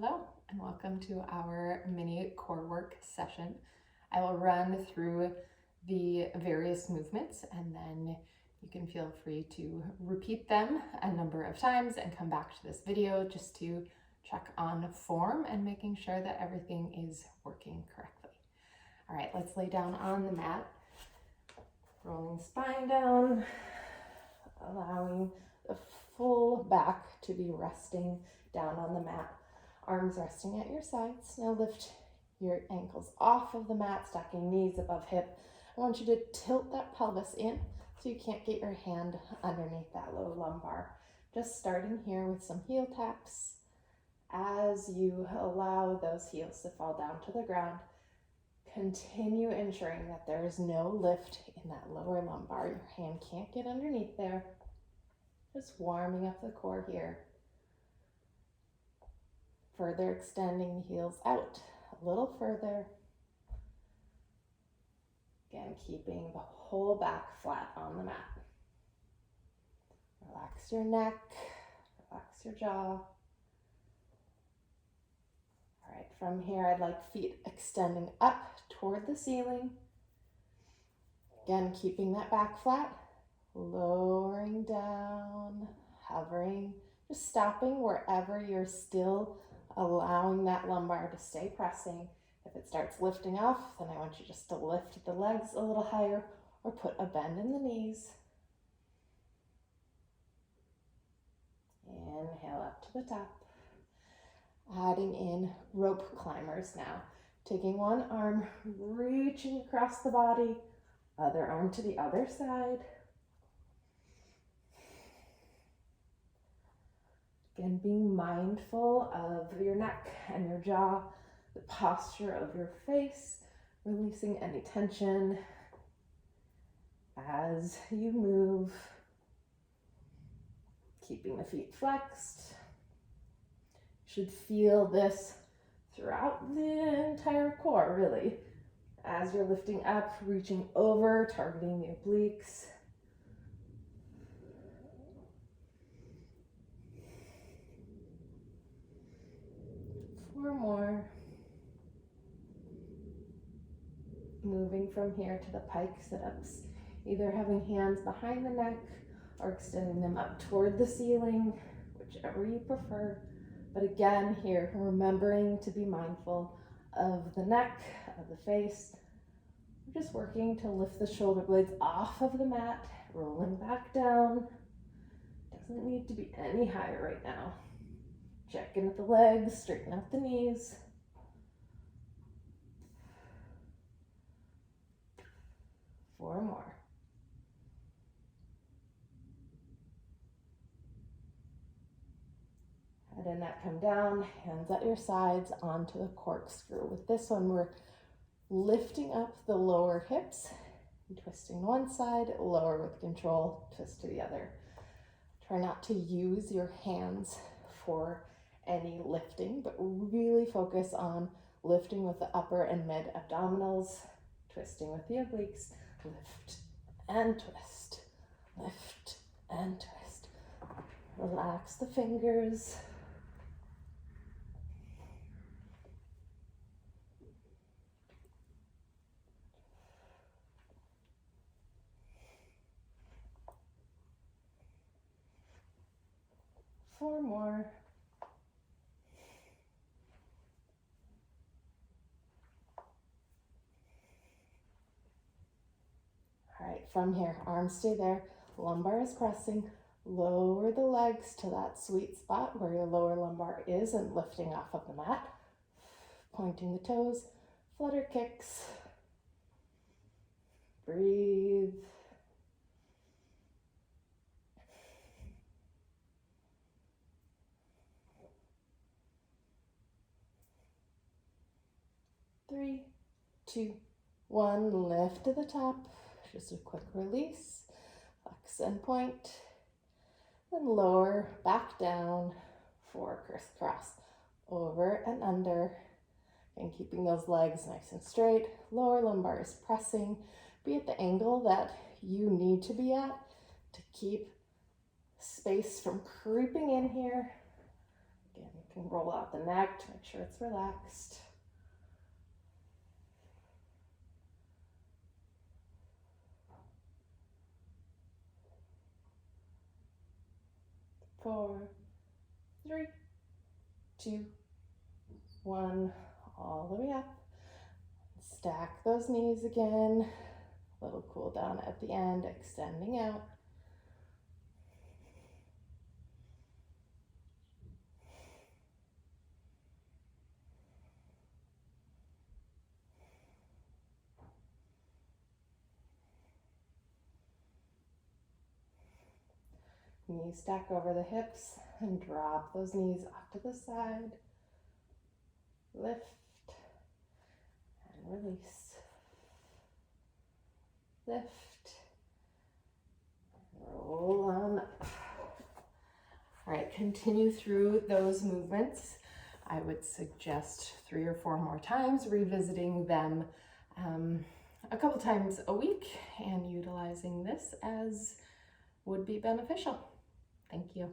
Hello and welcome to our mini core work session. I will run through the various movements and then you can feel free to repeat them a number of times and come back to this video just to check on form and making sure that everything is working correctly. All right, let's lay down on the mat, rolling spine down, allowing the full back to be resting down on the mat. Arms resting at your sides. Now lift your ankles off of the mat, stacking knees above hip. I want you to tilt that pelvis in so you can't get your hand underneath that low lumbar. Just starting here with some heel taps. As you allow those heels to fall down to the ground, continue ensuring that there is no lift in that lower lumbar. Your hand can't get underneath there. Just warming up the core here. Further extending the heels out a little further. Again, keeping the whole back flat on the mat. Relax your neck, relax your jaw. All right, from here, I'd like feet extending up toward the ceiling. Again, keeping that back flat, lowering down, hovering, just stopping wherever you're still allowing that lumbar to stay pressing. If it starts lifting off, then I want you just to lift the legs a little higher or put a bend in the knees. Inhale up to the top. Adding in rope climbers now. Taking one arm, reaching across the body, other arm to the other side. Again, being mindful of your neck and your jaw, the posture of your face, releasing any tension as you move, keeping the feet flexed. You should feel this throughout the entire core, really, as you're lifting up, reaching over, targeting the obliques. Four more. Moving from here to the pike sit-ups, either having hands behind the neck or extending them up toward the ceiling, whichever you prefer. But again, here, remembering to be mindful of the neck, of the face. We're just working to lift the shoulder blades off of the mat, rolling back down. Doesn't need to be any higher right now. Check in at the legs, straighten out the knees. Four more. Head and neck come down, hands at your sides onto the corkscrew. With this one, we're lifting up the lower hips, and twisting one side, lower with control, twist to the other. Try not to use your hands for any lifting, but really focus on lifting with the upper and mid abdominals, twisting with the obliques, lift and twist, lift and twist. Relax the fingers. Four more. All right, from here, arms stay there, lumbar is pressing, lower the legs to that sweet spot where your lower lumbar is and lifting off of the mat, pointing the toes, flutter kicks, breathe. Three, two, one, lift to the top. Just a quick release, flex and point, then lower, back down for crisscross, over and under, and keeping those legs nice and straight. Lower lumbar is pressing, be at the angle that you need to be at to keep space from creeping in here. Again, You can roll out the neck to make sure it's relaxed. 4, 3, 2, 1, all the way up. Stack those knees again. A little cool down at the end, extending out. Knees stack over the hips and drop those knees off to the side. Lift and release. Lift and roll on up. All right, continue through those movements. I would suggest 3 or 4 more times, revisiting them a couple times a week and utilizing this as would be beneficial. Thank you.